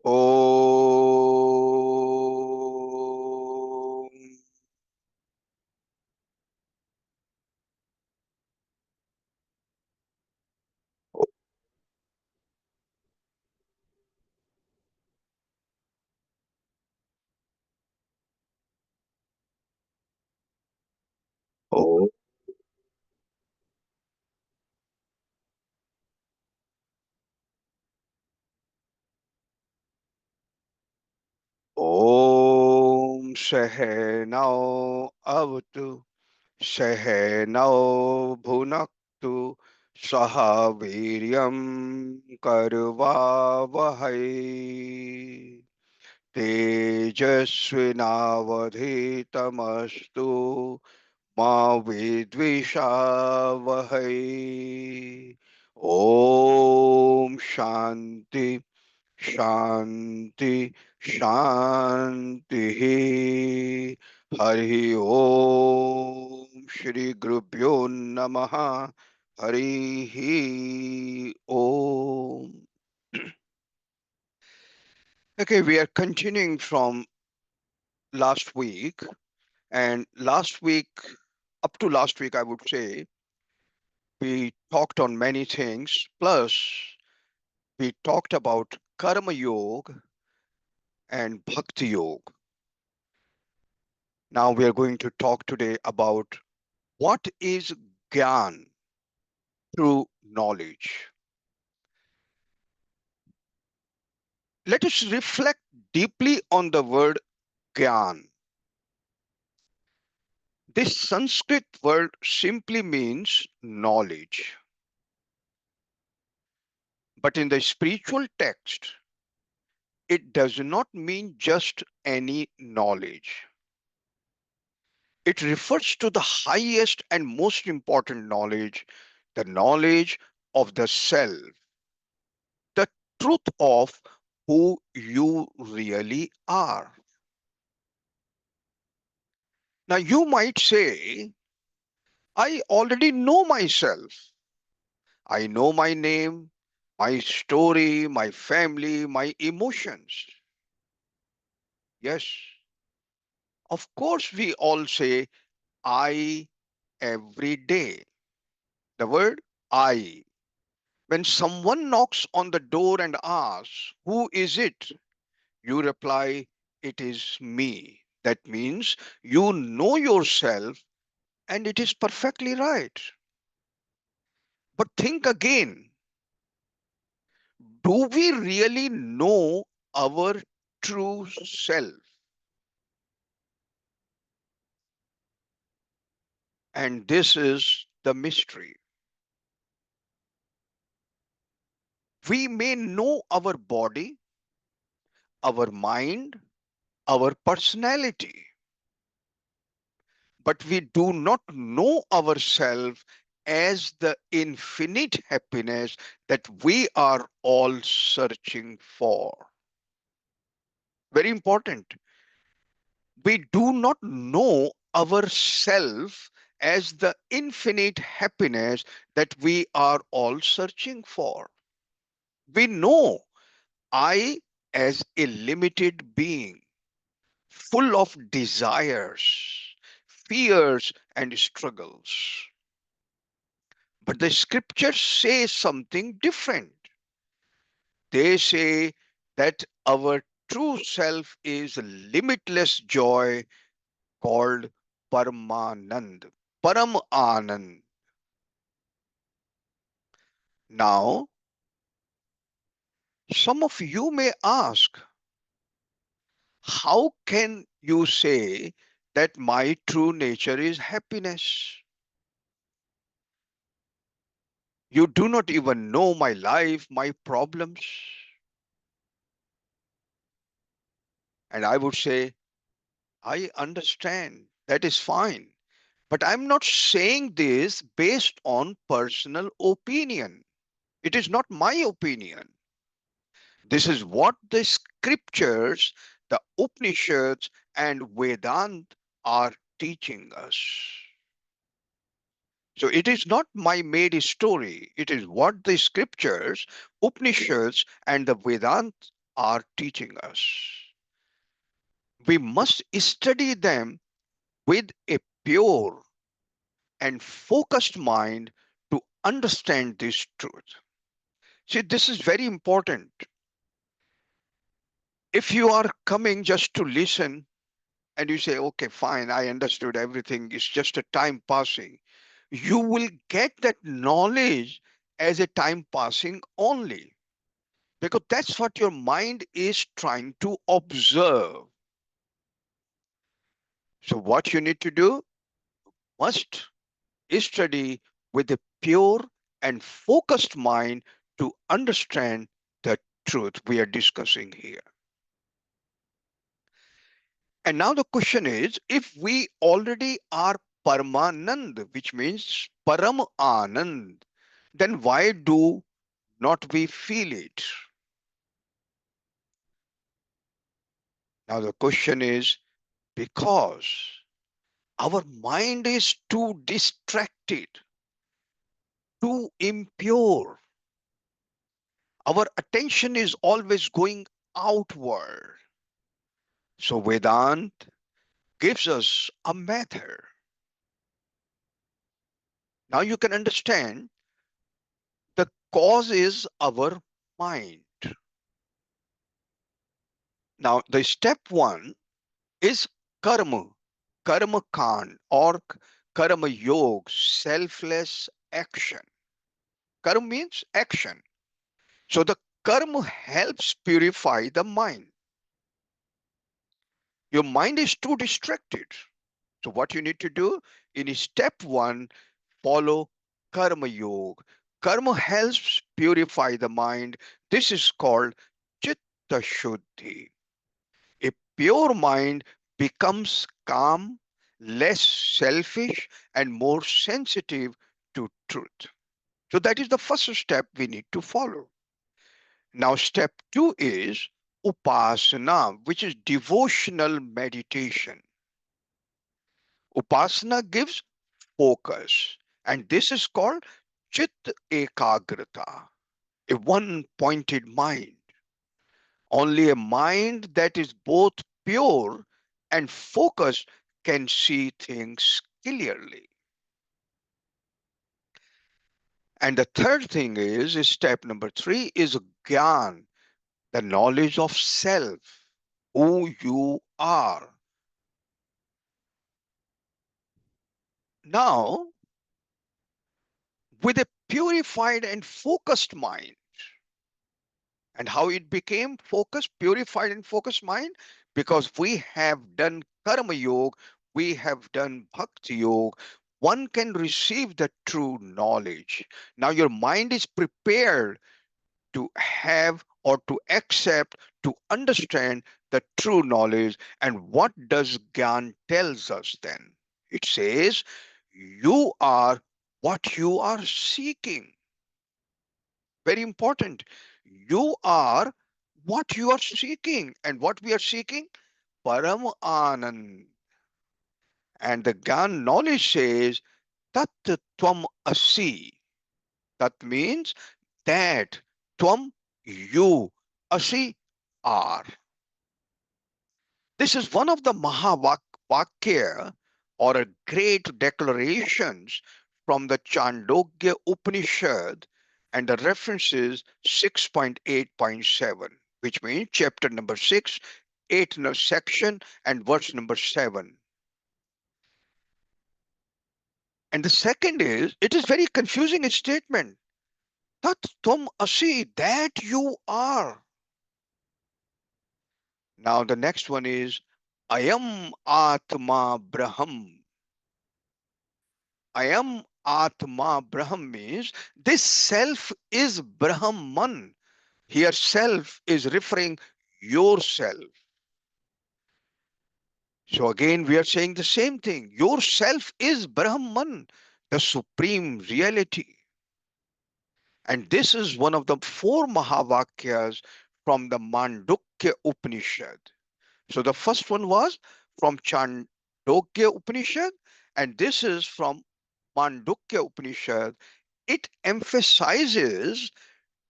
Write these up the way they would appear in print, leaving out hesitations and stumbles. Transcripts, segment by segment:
Om. Om. Om Sahanao Avatu Sahanao Bhunaktu Saha Viryam Karvavahai Tejasvinavadhitamastu Ma Vidvishavahai. Om Shanti Shanti Shanti. Hari Om Shri Gurubhyo Namaha. Hari Om. Okay, we are continuing from last week, and last week, up to last week, I would say, we talked on many things. Plus, we talked about Karma Yoga and Bhakti Yoga. Now we are going to talk today about what is Gyan, true knowledge. Let us reflect deeply on the word Gyan. This Sanskrit word simply means knowledge. But in the spiritual text, it does not mean just any knowledge. It refers to the highest and most important knowledge, the knowledge of the self, the truth of who you really are. Now, you might say, I already know myself. I know my name, my story, my family, my emotions. Yes, of course, we all say I every day. The word I. When someone knocks on the door and asks, who is it? You reply, it is me. That means you know yourself and it is perfectly right. But think again, do we really know our true self? And this is the mystery. We may know our body, our mind, our personality, but we do not know ourselves as the infinite happiness that we are all searching for. Very important. We do not know ourselves as the infinite happiness that we are all searching for. We know I as a limited being, full of desires, fears, and struggles. But the scriptures say something different. They say that our true self is limitless joy called Paramanand, Param Anand. Now, some of you may ask, how can you say that my true nature is happiness? You do not even know my life, my problems. And I would say, I understand. That is fine. But I'm not saying this based on personal opinion. It is not my opinion. This is what the scriptures, the Upanishads, and Vedanta are teaching us. So it is not my made story. It is what the scriptures, Upanishads, and the Vedanta are teaching us. We must study them with a pure and focused mind to understand this truth. See, this is very important. If you are coming just to listen and you say, okay, fine, I understood everything, it's just a time passing, you will get that knowledge as a time passing only, because that's what your mind is trying to observe. So, what you need to do must study with a pure and focused mind to understand the truth we are discussing here. And now the question is, if we already are Paramanand, which means Param Anand, then why do not we feel it? Now the question is, because our mind is too distracted, too impure. Our attention is always going outward. So Vedant gives us a method. Now you can understand the cause is our mind. Now the step one is karma, karma kand or karma yoga, selfless action. Karma means action. So the karma helps purify the mind. Your mind is too distracted. So what you need to do in step one, follow karma yoga. Karma helps purify the mind. This is called chitta shuddhi. A pure mind becomes calm, less selfish, and more sensitive to truth. So that is the first step we need to follow. Now, step two is upasana, which is devotional meditation. Upasana gives focus, and this is called chit ekagrata, a one pointed mind. Only a mind that is both pure and focused can see things clearly. And the third thing is step number three is gyan, the knowledge of self, who you are. Now, with a purified and focused mind, and how it became focused, purified and focused mind, because we have done karma yoga, we have done bhakti yoga, one can receive the true knowledge. Now your mind is prepared to have or to accept, to understand the true knowledge. And what does Gyan tells us then? It says, you are what you are seeking. Very important. You are what you are seeking. And what we are seeking? Param Anand. And the Gyan knowledge says, Tat Tvam Asi. That means that Tvam, you, Asi, are. This is one of the Mahavakya or a great declarations from the Chandogya Upanishad, and the reference is 6.8.7, which means chapter number 6, 8 section, and verse number 7. And the second is, it is very confusing statement. Tat tvam asi, that you are. Now the next one is Ayam Atma Braham. Ayam Atma Braham means this self is Brahman. Here self is referring yourself. So again we are saying the same thing. Yourself is Brahman, the supreme reality. And this is one of the four Mahavakyas from the Mandukya Upanishad. So the first one was from Chandogya Upanishad, and this is from Mandukya Upanishad. It emphasizes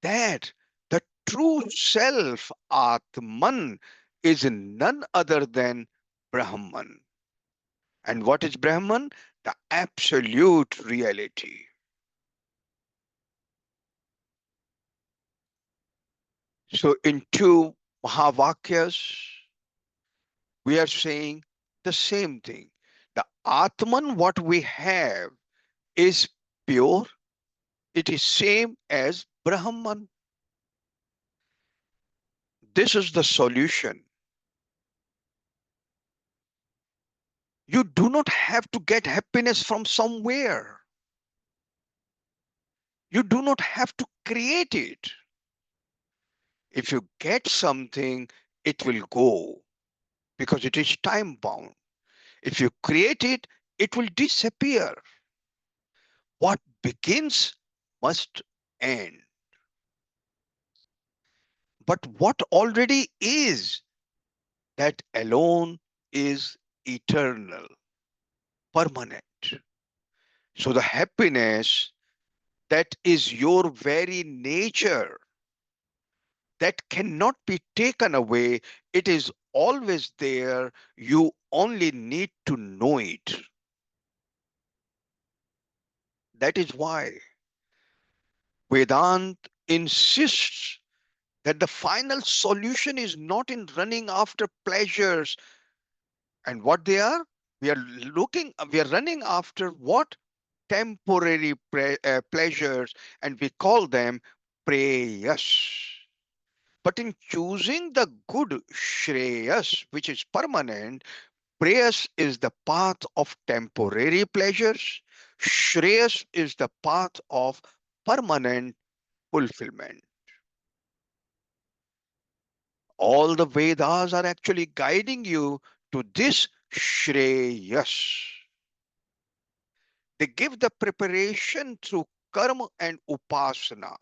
that the true self, Atman, is none other than Brahman. And what is Brahman? The absolute reality. So in two Mahavakyas, we are saying the same thing. The Atman, what we have, is pure. It is same as Brahman. This is the solution. You do not have to get happiness from somewhere. You do not have to create it. If you get something, it will go because it is time bound. If you create it, it will disappear. What begins must end. But what already is, that alone is eternal, permanent. So the happiness that is your very nature, that cannot be taken away. It is always there. You only need to know it. That is why Vedant insists that the final solution is not in running after pleasures. And what they are? We are running after what? Temporary pleasures, and we call them preyas. But in choosing the good Shreyas, which is permanent, Preyas is the path of temporary pleasures. Shreyas is the path of permanent fulfillment. All the Vedas are actually guiding you to this Shreyas. They give the preparation through karma and upasana.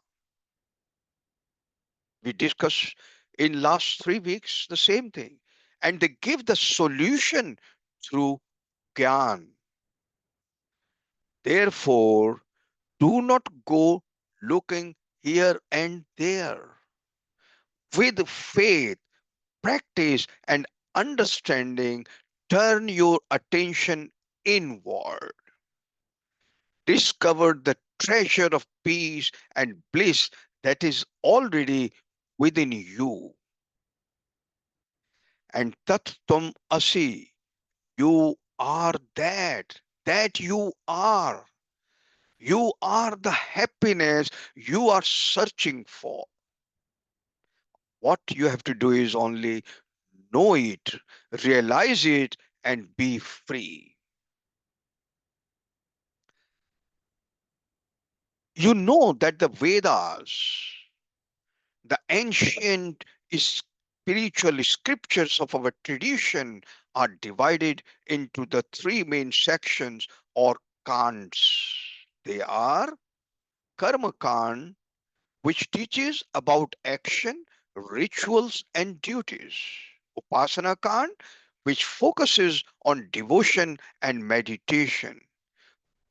We discussed in last 3 weeks the same thing. And they give the solution through Gyan. Therefore, do not go looking here and there. With faith, practice, and understanding, turn your attention inward. Discover the treasure of peace and bliss that is already within you. And Tat Tvam Asi, you are that you are. You are the happiness you are searching for. What you have to do is only know it, realize it, and be free. You know that the Vedas, the ancient spiritual scriptures of our tradition, are divided into the three main sections or kants. They are Karma Kand, which teaches about action, rituals, and duties. Upasana Kand, which focuses on devotion and meditation.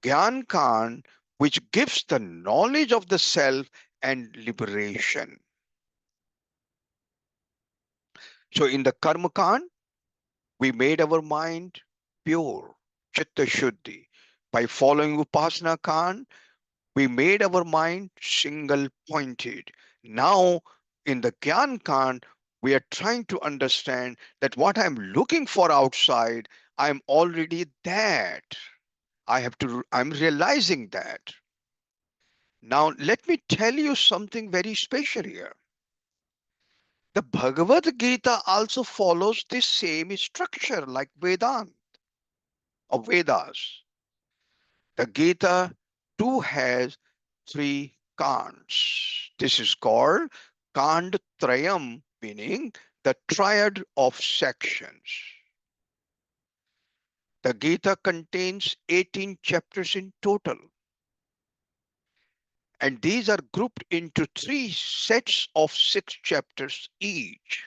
Gyan Kand, which gives the knowledge of the self and liberation. So in the Karma Kand, we made our mind pure, Chitta Shuddhi. By following Upasana Kand, we made our mind single pointed. Now, in the Gyan Kand, we are trying to understand that what I'm looking for outside, I'm already that. I'm realizing that. Now, let me tell you something very special here. The Bhagavad Gītā also follows this same structure like Vedant or Vedas. The Gita too has three kands. This is called Kand Trayam, meaning the triad of sections. The Gita contains 18 chapters in total, and these are grouped into three sets of 6 chapters each.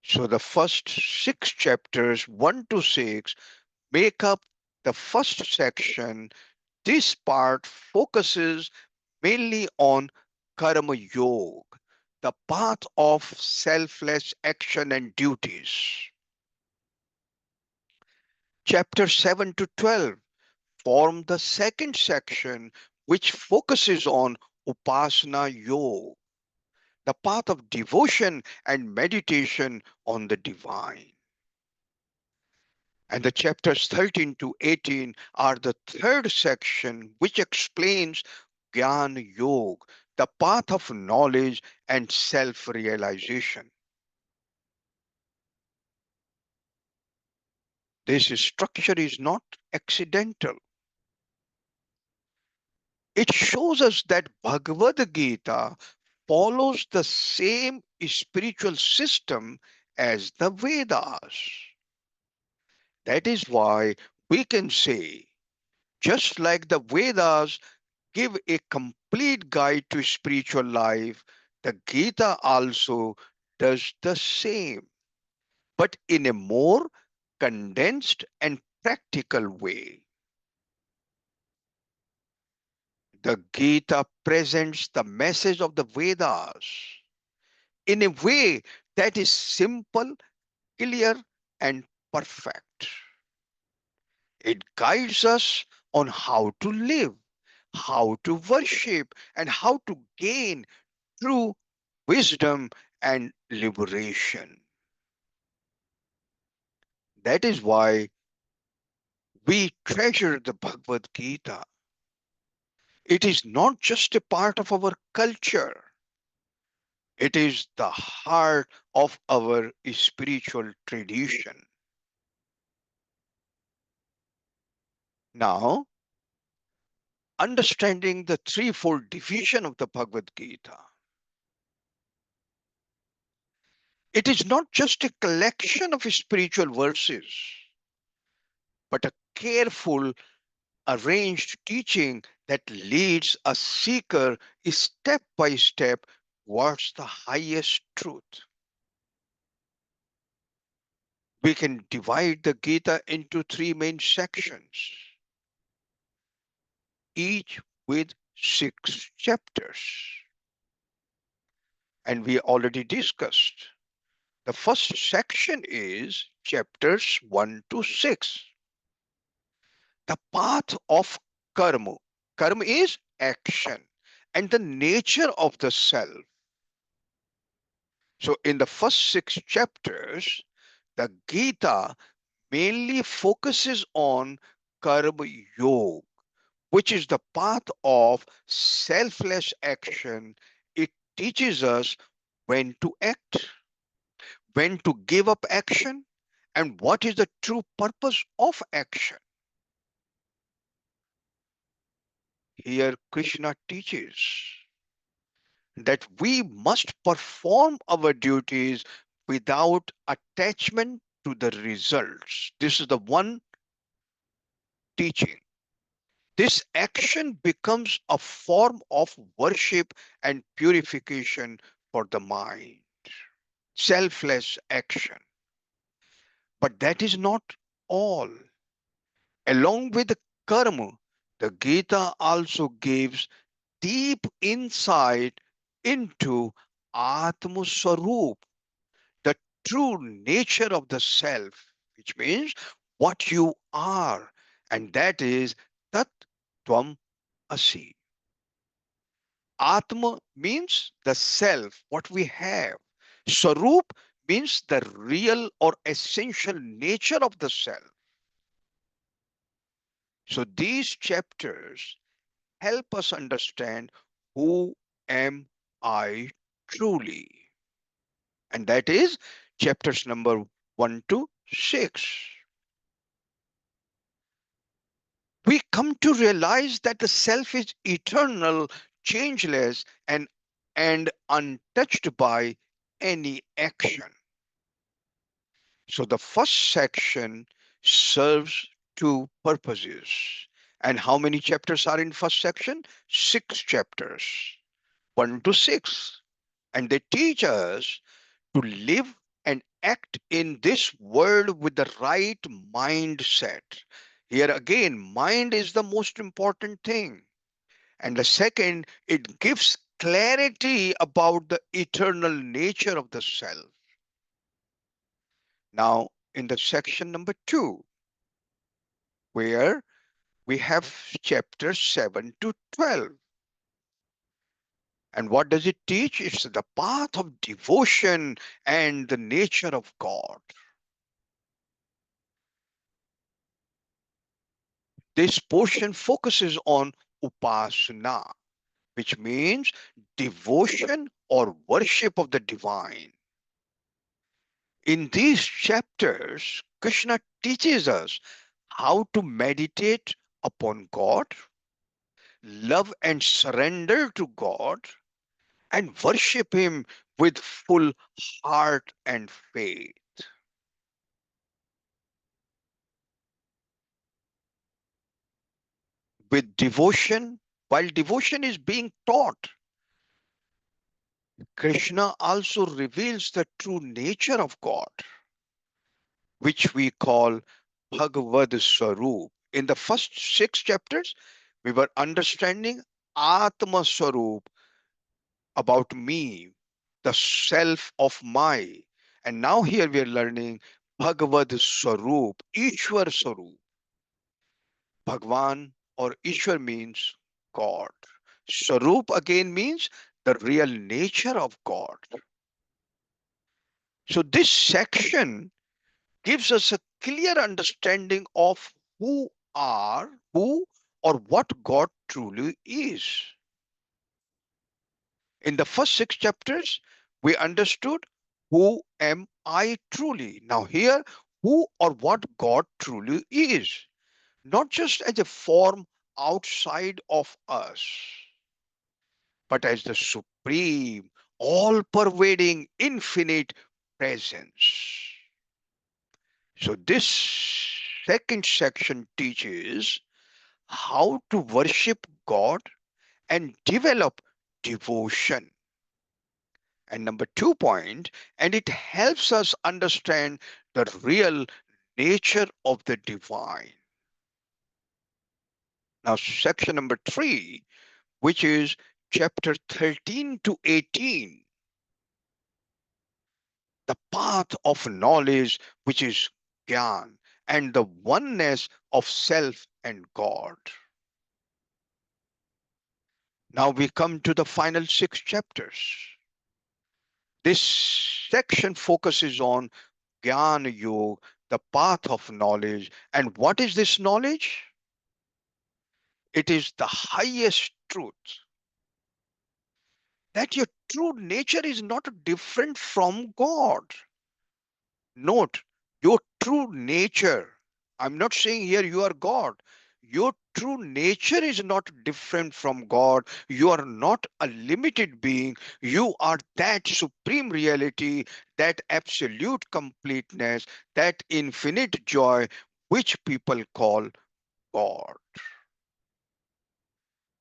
So the first 6 chapters, 1 to 6, make up the first section. This part focuses mainly on Karma Yoga, the path of selfless action and duties. Chapter 7 to 12 form the second section, which focuses on Upasana Yoga, the path of devotion and meditation on the divine. And the chapters 13 to 18 are the third section, which explains Jnana Yoga, the path of knowledge and self realization. This structure is not accidental. It shows us that Bhagavad Gītā follows the same spiritual system as the Vedas. That is why we can say, just like the Vedas give a complete guide to spiritual life, the Gita also does the same, but in a more condensed and practical way. The Gita presents the message of the Vedas in a way that is simple, clear, and perfect. It guides us on how to live, how to worship, and how to gain true wisdom and liberation. That is why we treasure the Bhagavad Gita. It is not just a part of our culture, it is the heart of our spiritual tradition. Now, understanding the threefold division of the Bhagavad Gita, it is not just a collection of spiritual verses, but a careful, arranged teaching that leads a seeker step by step towards the highest truth. We can divide the Gita into three main sections, each with 6 chapters. And we already discussed. The first section is chapters 1 to 6. The path of karma. Karma is action and the nature of the self. So in the first 6 chapters, the Gita mainly focuses on karma yoga, which is the path of selfless action. It teaches us when to act, when to give up action, and what is the true purpose of action. Here, Krishna teaches that we must perform our duties without attachment to the results. This is the one teaching. This action becomes a form of worship and purification for the mind. Selfless action. But that is not all. Along with the karma, the Gita also gives deep insight into Atma Swarup, the true nature of the self, which means what you are, and that is Tat Tvam Asi. Atma means the self, what we have. Swarup means the real or essential nature of the self. So these chapters help us understand who am I truly. And that is chapters number 1 to 6. We come to realize that the self is eternal, changeless, and untouched by any action. So the first section serves two purposes. And how many chapters are in first section? 6 chapters, 1 to 6. And they teach us to live and act in this world with the right mindset. Here again, mind is the most important thing. And the second, it gives clarity about the eternal nature of the self. Now, in the section number 2, where we have chapter 7 to 12. And what does it teach? It's the path of devotion and the nature of God. This portion focuses on upasana, which means devotion or worship of the divine. In these chapters, Krishna teaches us how to meditate upon God, love and surrender to God, and worship Him with full heart and faith. With devotion, while devotion is being taught, Krishna also reveals the true nature of God, which we call Bhagavad Swarup. In the first 6 chapters, we were understanding Atma Swarup, about me, the self of my. And now here we are learning Bhagavad Swarup, Ishwar Swarup. Bhagwan or Ishwar means God. Swarup again means the real nature of God. So this section gives us a clear understanding of who or what God truly is. In the first 6 chapters, we understood who am I truly. Now, here, who or what God truly is, not just as a form outside of us, but as the supreme, all pervading, infinite presence. So, this second section teaches how to worship God and develop devotion. And number 2 point, and it helps us understand the real nature of the divine. Now, section number 3, which is chapter 13 to 18, the path of knowledge, which is Gyan, and the oneness of self and God. Now we come to the final 6 chapters. This section focuses on Jnana Yoga, the path of knowledge. And what is this knowledge? It is the highest truth, that your true nature is not different from God. Note, your true nature. I'm not saying here you are God. Your true nature is not different from God. You are not a limited being. You are that supreme reality, that absolute completeness, that infinite joy, which people call God.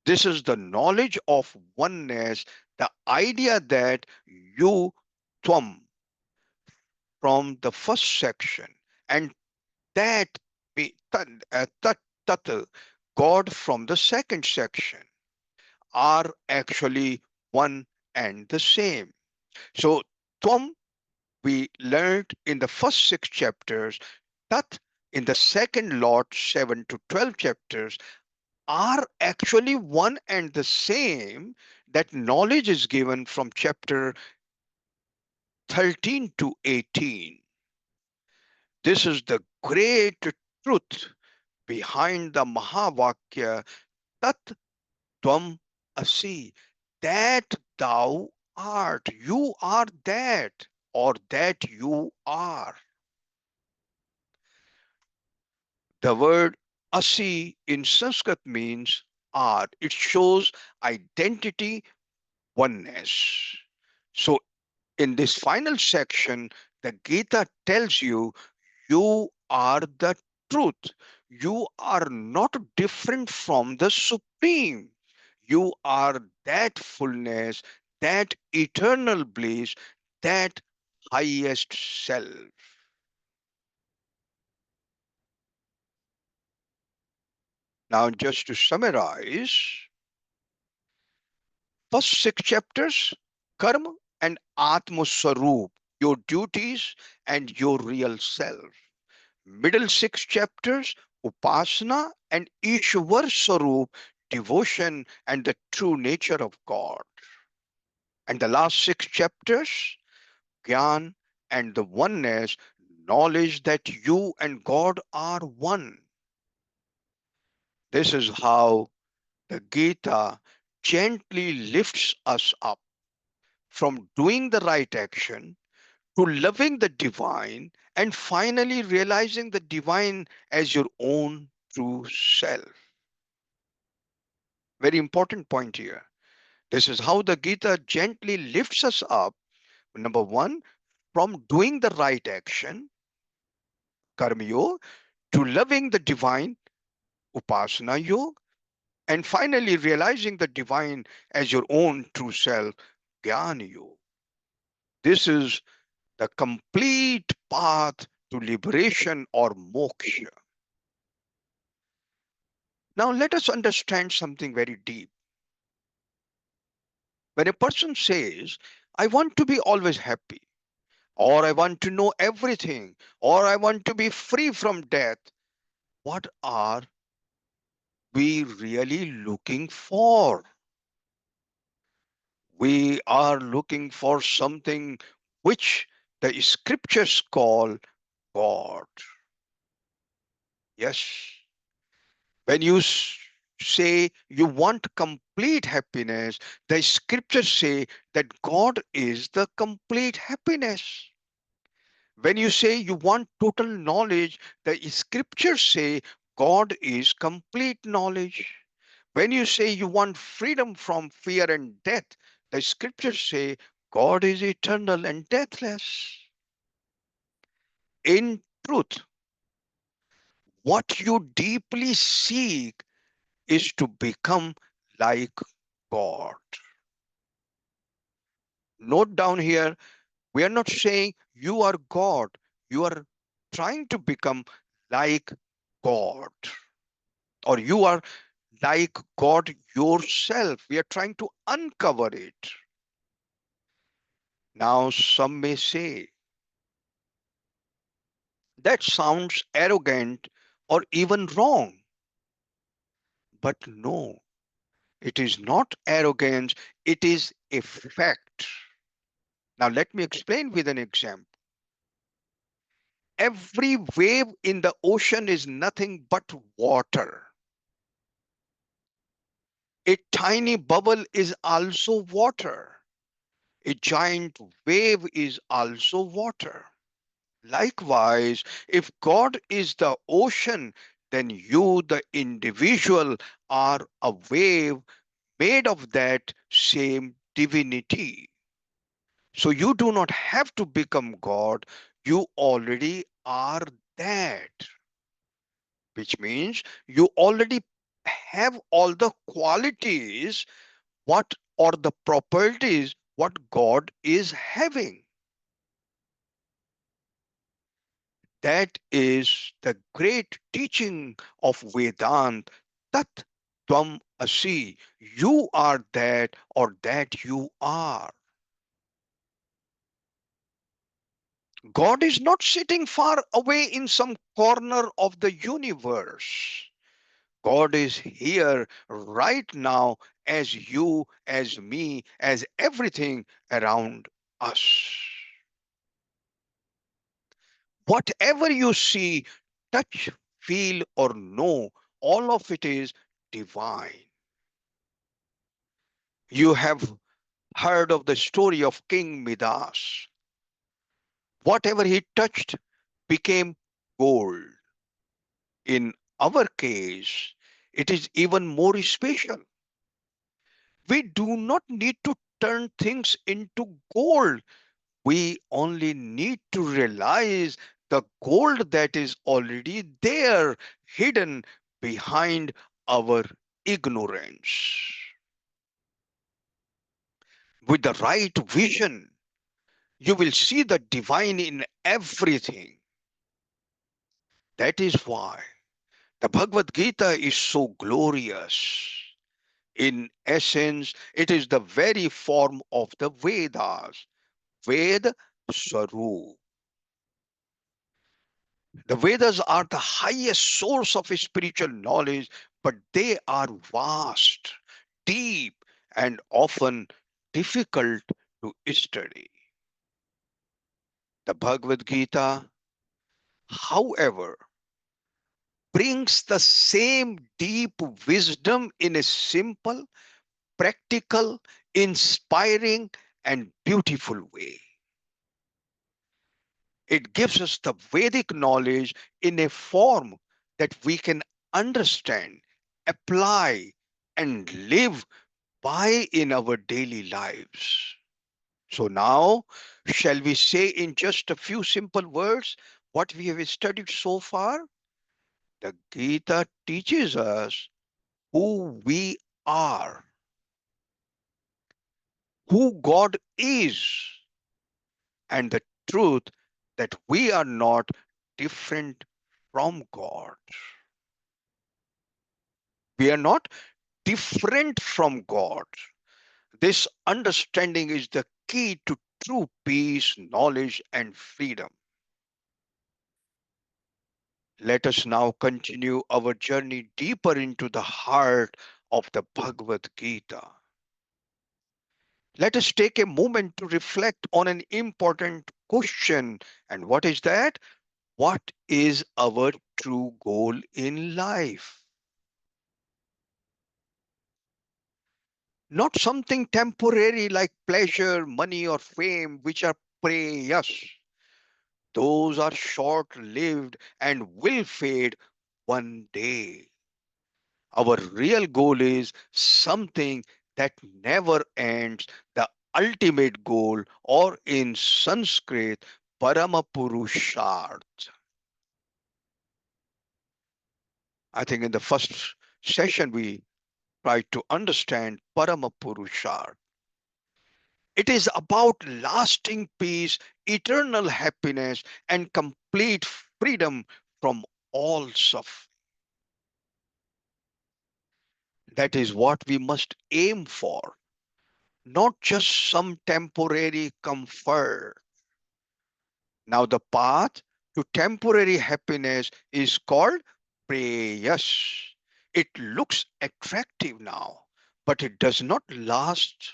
This is the knowledge of oneness, the idea that you, Tvam, from the first section, and that tat, God from the second section, are actually one and the same. So, Tvam, we learned in the first 6 chapters, Tat in the second lot, 7 to 12 chapters, are actually one and the same. That knowledge is given from chapter 13 to 18. This is the great truth behind the Mahavakya, Tat Tvam Asi, that thou art. You are that, or that you are. The word Asi in Sanskrit means art. It shows identity, oneness. So in this final section, the Gita tells you, you are the truth. You are not different from the Supreme. You are that fullness, that eternal bliss, that highest self. Now, just to summarize, First 6 chapters, Karma and Atma Swarup, your duties and your real self. Middle 6 chapters, Upasana and Ishwar Swarup, devotion and the true nature of God. And the last 6 chapters, Gyan and the oneness, knowledge that you and God are one. This is how the Gita gently lifts us up from doing the right action to loving the divine and finally realizing the divine as your own true self. Very important point here. This is how the Gita gently lifts us up. Number one, from doing the right action, karma yoga, to loving the divine, upasana yoga, and finally realizing the divine as your own true self, jnana yoga. This is the complete path to liberation or moksha. Now let us understand something very deep. When a person says, I want to be always happy, or I want to know everything, or I want to be free from death, what are we really looking for? We are looking for something which the scriptures call God. Yes. When you say you want complete happiness, the scriptures say that God is the complete happiness. When you say you want total knowledge, the scriptures say God is complete knowledge. When you say you want freedom from fear and death, the scriptures say God is eternal and deathless. In truth, what you deeply seek is to become like God. Note down here, we are not saying you are God. You are trying to become like God, or you are like God yourself. We are trying to uncover it. Now, some may say that sounds arrogant or even wrong. But no, it is not arrogance, it is a fact. Now, let me explain with an example. Every wave in the ocean is nothing but water. A tiny bubble is also water. A giant wave is also water. Likewise, if God is the ocean, then you, the individual, are a wave made of that same divinity. So you do not have to become God, you already are that, which means you already have all the qualities what or the properties what God is having. That is the great teaching of Vedanta. Tat Tvam Asi. You are that, or that you are. God is not sitting far away in some corner of the universe. God is here right now as you, as me, as everything around us. Whatever you see, touch, feel, or know, all of it is divine. You have heard of the story of King Midas. Whatever he touched became gold. In our case, it is even more special. We do not need to turn things into gold. We only need to realize the gold that is already there, hidden behind our ignorance. With the right vision, you will see the divine in everything. That is why the Bhagavad Gita is so glorious. In essence, it is the very form of the Vedas. Ved Swarup. The Vedas are the highest source of spiritual knowledge, but they are vast, deep, and often difficult to study. The Bhagavad Gītā, however, brings the same deep wisdom in a simple, practical, inspiring, and beautiful way. It gives us the Vedic knowledge in a form that we can understand, apply, and live by in our daily lives. So now, shall we say in just a few simple words what we have studied so far? The Gita teaches us who we are, who God is, and the truth that we are not different from God. We are not different from God. This understanding is the key to true peace, knowledge, and freedom. Let us now continue our journey deeper into the heart of the Bhagavad Gita. Let us take a moment to reflect on an important question. And what is that? What is our true goal in life? Not something temporary like pleasure, money, or fame, which are preyas. Those are short lived and will fade one day. Our real goal is something that never ends, the ultimate goal, or in Sanskrit, Paramapurusharth. I think in the first session we tried to understand Paramapurusharth. It is about lasting peace, eternal happiness, and complete freedom from all suffering. That is what we must aim for, not just some temporary comfort. Now, the path to temporary happiness is called prayas. It looks attractive now, but it does not last.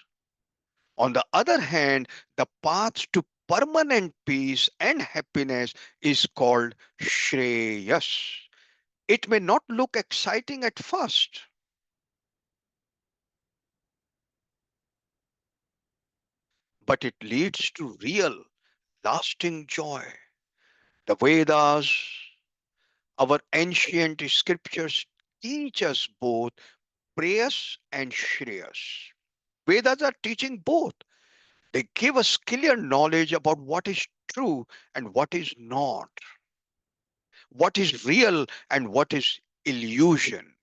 On the other hand, the path to permanent peace and happiness is called shreyas. It may not look exciting at first, but it leads to real, lasting joy. The Vedas, our ancient scriptures, teach us both prayas and shreyas. Vedas are teaching both. They give us clear knowledge about what is true and what is not, what is real and what is illusion.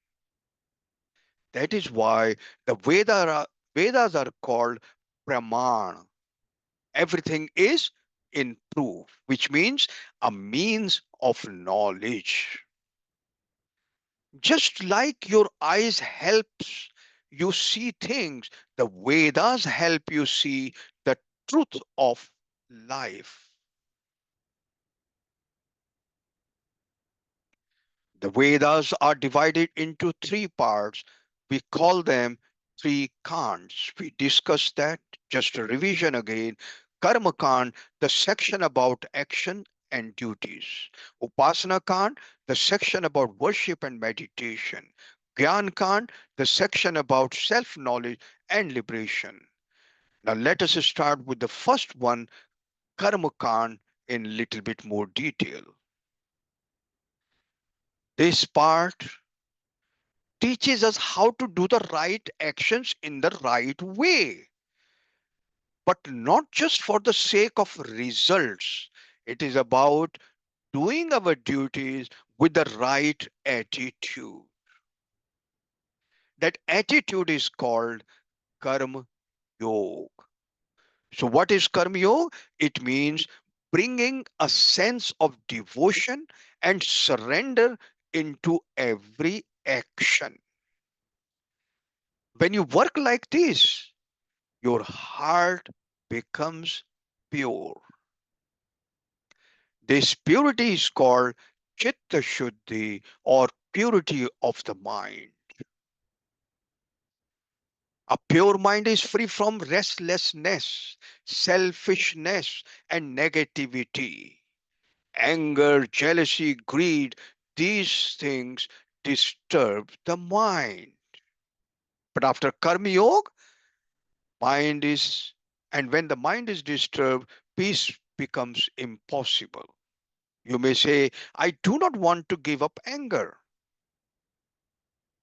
That is why the Vedas are called Praman. Everything is in proof, which means a means of knowledge. Just like your eyes helps you see things, the Vedas help you see the truth of life. The Vedas are divided into three parts. We call them three Khands. We discussed that. Just a revision again. Karma Kand, the section about action and duties. Upasana Kand, the section about worship and meditation. Gyan Kand, the section about self-knowledge and liberation. Now let us start with the first one, Karma Kand, in a little bit more detail. This part teaches us how to do the right actions in the right way, but not just for the sake of results. It is about doing our duties with the right attitude. That attitude is called karma yoga. So, what is karma yoga? It means bringing a sense of devotion and surrender into every action. When you work like this, your heart becomes pure. This purity is called Chitta Shuddhi or purity of the mind. A pure mind is free from restlessness, selfishness, and negativity. Anger, jealousy, greed, these things disturb the mind. But after Karma Yoga, mind is, and when the mind is disturbed, peace becomes impossible. You may say, I do not want to give up anger.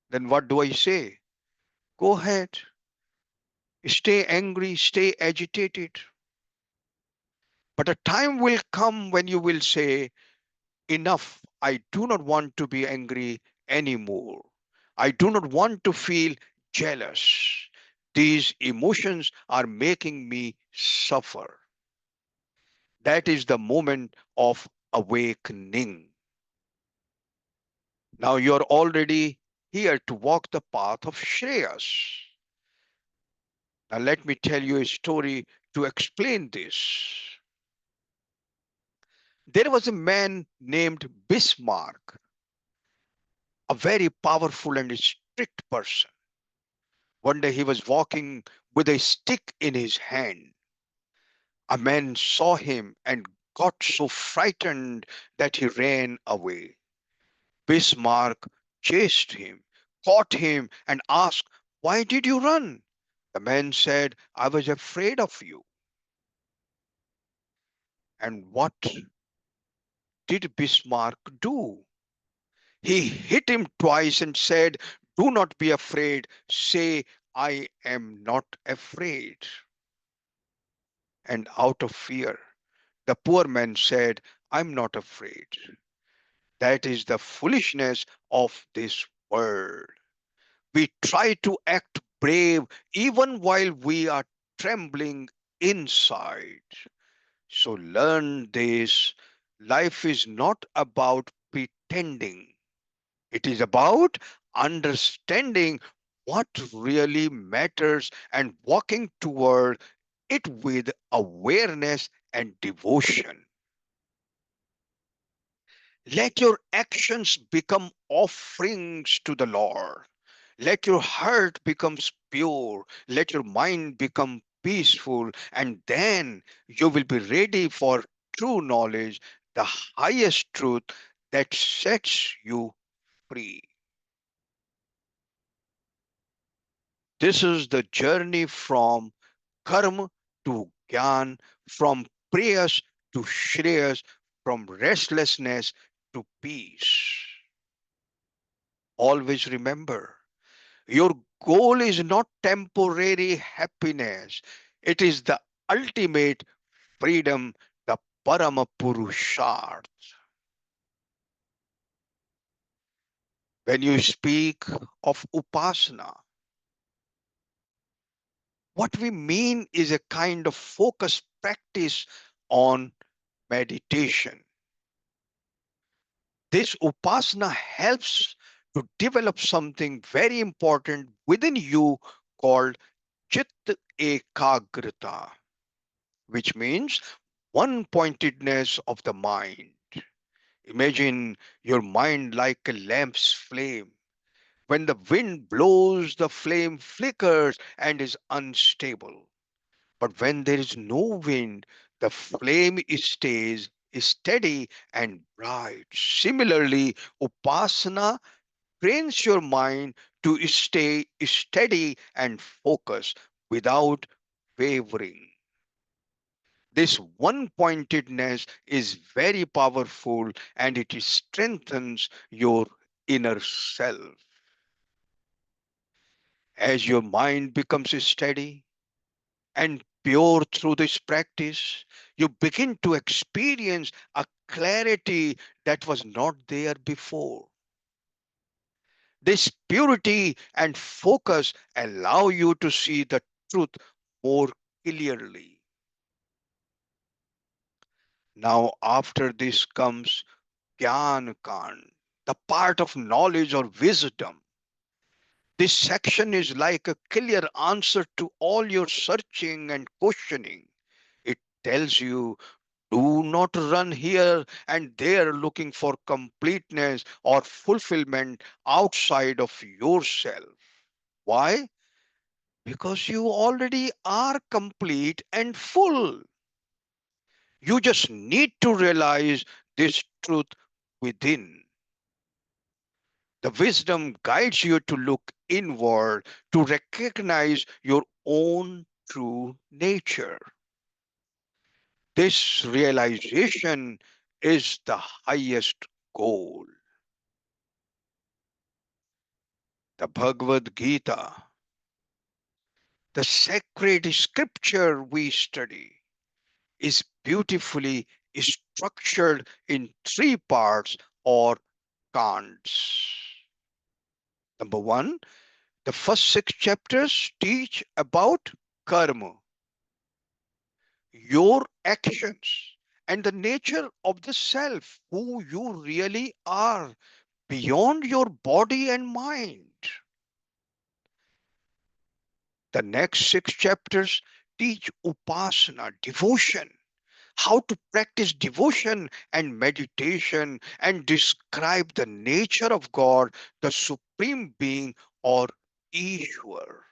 Then what do I say? Go ahead, stay angry, stay agitated. But a time will come when you will say, enough, I do not want to be angry anymore. I do not want to feel jealous. These emotions are making me suffer. That is the moment of awakening. Now you are already here to walk the path of Shreyas. Now let me tell you a story to explain this. There was a man named Bismarck, a very powerful and strict person. One day he was walking with a stick in his hand. A man saw him and got so frightened that he ran away. Bismarck chased him, caught him, and asked, why did you run? The man said, I was afraid of you. And what did Bismarck do? He hit him twice and said, do not be afraid. Say, I am not afraid. And out of fear, the poor man said, I'm not afraid. That is the foolishness of this world. We try to act brave even while we are trembling inside. So learn this. Life is not about pretending. It is about understanding what really matters and walking toward it with awareness and devotion. Let your actions become offerings to the Lord. Let your heart become pure. Let your mind become peaceful. And then you will be ready for true knowledge, the highest truth that sets you free. This is the journey from karma to jnana, from prayers to shreyas, from restlessness to peace. Always remember, your goal is not temporary happiness, it is the ultimate freedom, the Parama Purusharth. When you speak of Upasana, what we mean is a kind of focused practice on meditation. This Upasana helps to develop something very important within you called Chit Ekagrita, which means one pointedness of the mind. Imagine your mind like a lamp's flame. When the wind blows, the flame flickers and is unstable. But when there is no wind, the flame stays steady and bright. Similarly, Upasana trains your mind to stay steady and focused without wavering. This one pointedness is very powerful and it strengthens your inner self. As your mind becomes steady and pure through this practice, you begin to experience a clarity that was not there before. This purity and focus allow you to see the truth more clearly. Now, after this comes Gyan Kan, the part of knowledge or wisdom. This section is like a clear answer to all your searching and questioning. It tells you, do not run here and there looking for completeness or fulfillment outside of yourself. Why? Because you already are complete and full. You just need to realize this truth within. The wisdom guides you to look inward, to recognize your own true nature. This realization is the highest goal. The Bhagavad Gītā, the sacred scripture we study, is beautifully structured in three parts or cantos. Number one, the first six chapters teach about karma, your actions, and the nature of the self, who you really are beyond your body and mind. The next six chapters teach upasana, devotion, how to practice devotion and meditation, and describe the nature of God, the supreme being, or Ishwar.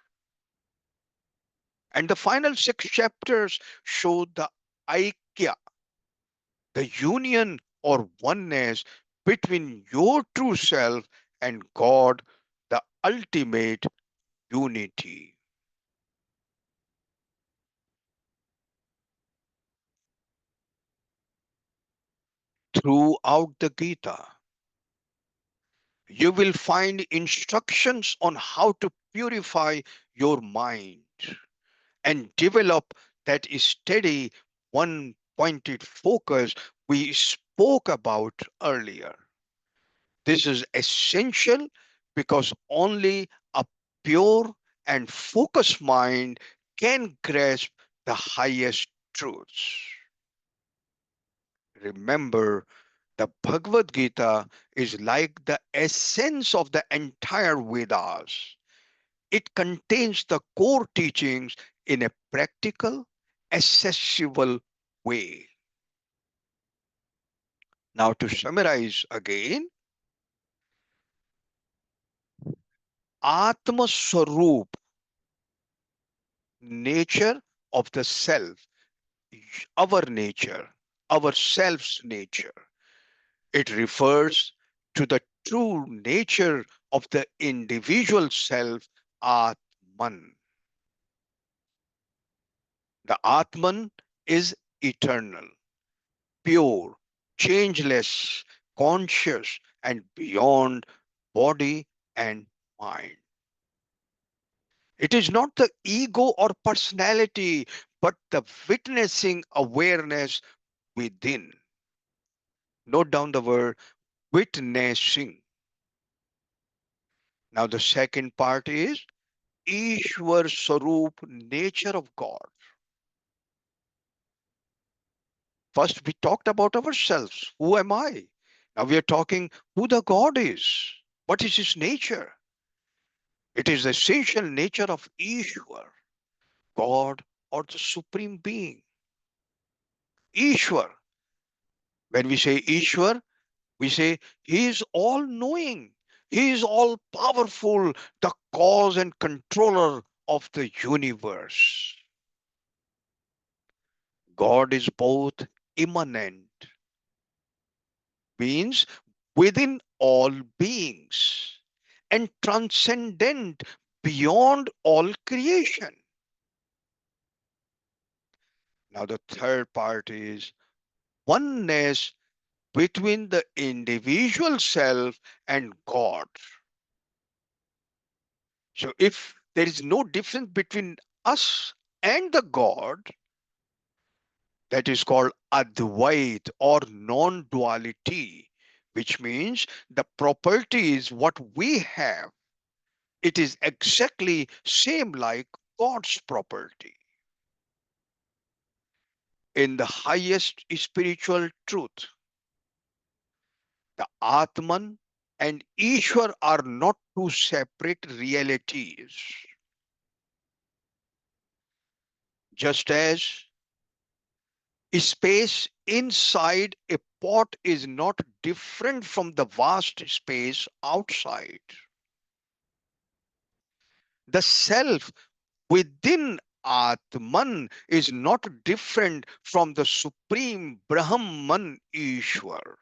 And the final six chapters show the aikya, the union or oneness between your true self and God, the ultimate unity. Throughout the Gita, you will find instructions on how to purify your mind and develop that steady, one pointed focus we spoke about earlier. This is essential because only a pure and focused mind can grasp the highest truths. Remember, the Bhagavad Gita is like the essence of the entire Vedas. It contains the core teachings in a practical, accessible way. Now, to summarize again, Atma Swarup, nature of the self, our nature, our self's nature. It refers to the true nature of the individual self, Atman. The Atman is eternal, pure, changeless, conscious, and beyond body and mind. It is not the ego or personality, but the witnessing awareness within. Note down the word witnessing. Now, the second part is Ishwar Sarup, nature of God. First, we talked about ourselves. Who am I? Now we are talking who the God is. What is his nature? It is the essential nature of Ishwar, God or the Supreme Being. Ishwar. When we say Ishwar, we say he is all knowing. He is all powerful, the cause and controller of the universe. God is both immanent, means within all beings, and transcendent, beyond all creation. Now, the third part is oneness between the individual self and God. So, if there is no difference between us and the God, that is called Advait or non duality, which means the property is what we have. It is exactly same like God's property. In the highest spiritual truth, the Atman and Ishwar are not two separate realities. Just as space inside a pot is not different from the vast space outside, the self within Atman is not different from the supreme Brahman Ishwar.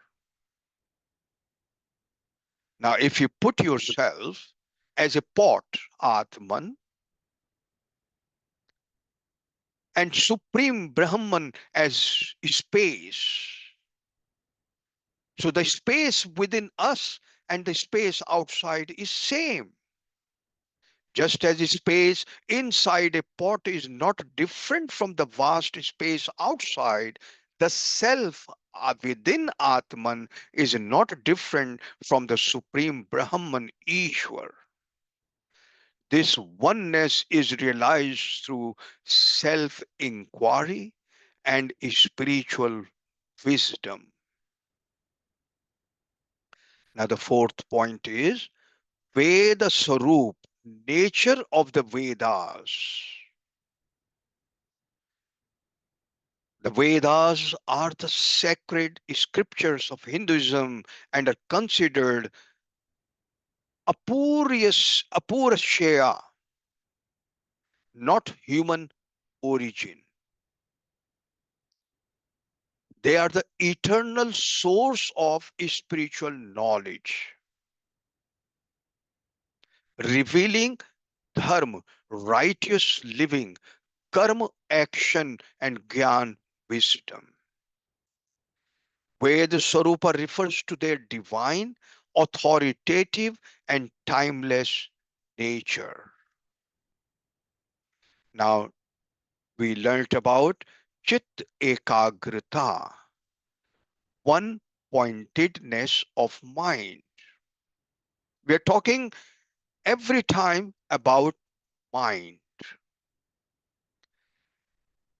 Now, if you put yourself as a pot, Atman, and supreme Brahman as space, so the space within us and the space outside is same. Just as space inside a pot is not different from the vast space outside, the self within Atman is not different from the supreme Brahman Ishwar. This oneness is realized through self inquiry and spiritual wisdom. Now, the fourth point is Veda Sarup, nature of the Vedas. The Vedas are the sacred scriptures of Hinduism and are considered apurashya, not human origin. They are the eternal source of spiritual knowledge, revealing dharma, righteous living, karma, action, and gyan, wisdom. Where the Sarupa refers to their divine, authoritative, and timeless nature. Now, we learnt about Chit Ekagrata, one pointedness of mind. We are talking every time about mind.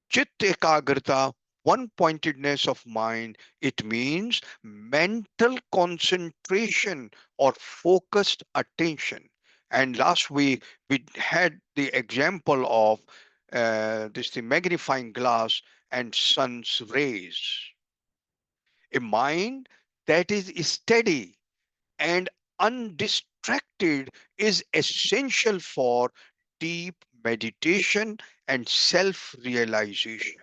Chit Ekagrata, one pointedness of mind, it means mental concentration or focused attention. And last week we had the example of the magnifying glass and sun's rays. A mind that is steady and undistracted is essential for deep meditation and self realization.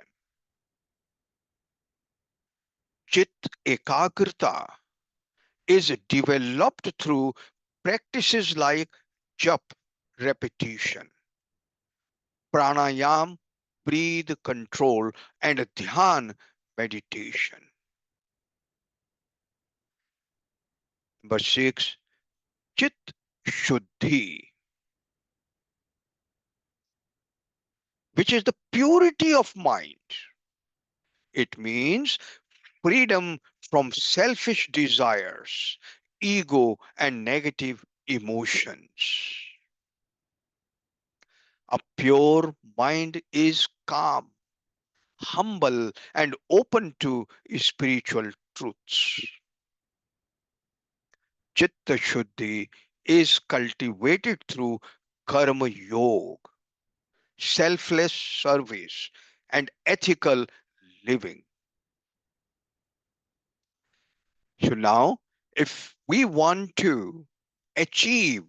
Chit ekagrata is developed through practices like jap, repetition, pranayam, breathe control, and dhyan, meditation. Number 6, chit shuddhi, which is the purity of mind. It means freedom from selfish desires, ego, and negative emotions. A pure mind is calm, humble, and open to spiritual truths. Chitta Shuddhi is cultivated through Karma Yoga, selfless service, and ethical living. So now, if we want to achieve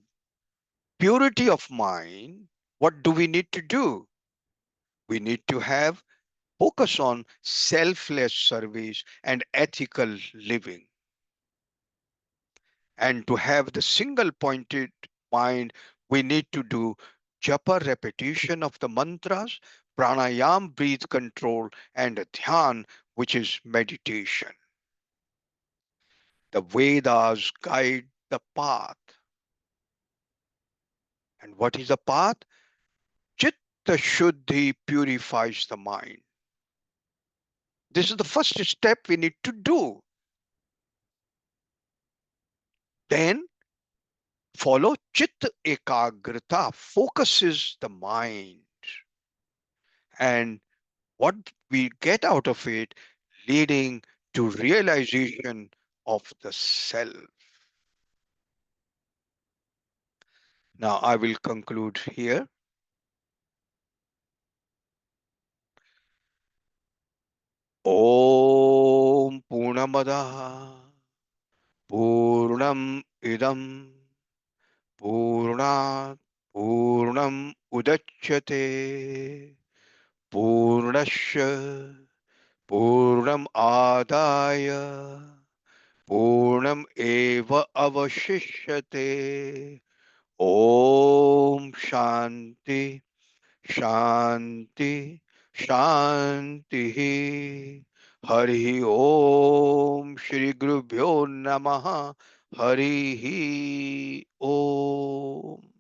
purity of mind, what do we need to do? We need to have focus on selfless service and ethical living. And to have the single pointed mind, we need to do japa, repetition of the mantras, pranayam, breathe control, and dhyan, which is meditation. The Vedas guide the path. And what is the path? Chitta Shuddhi purifies the mind. This is the first step we need to do. Then follow Chitta Ekagrata, focuses the mind. And what we get out of it, leading to realization of the self. Now I will conclude here. Om Purnamadaha Purnam Idam Purnat Purnam Udachyate Purnasya Purnam Adaya Purnam Eva Avashishyate. Om Shanti Shanti Shanti. Hari Om Shri Gurubhyo Namaha. Hari Om.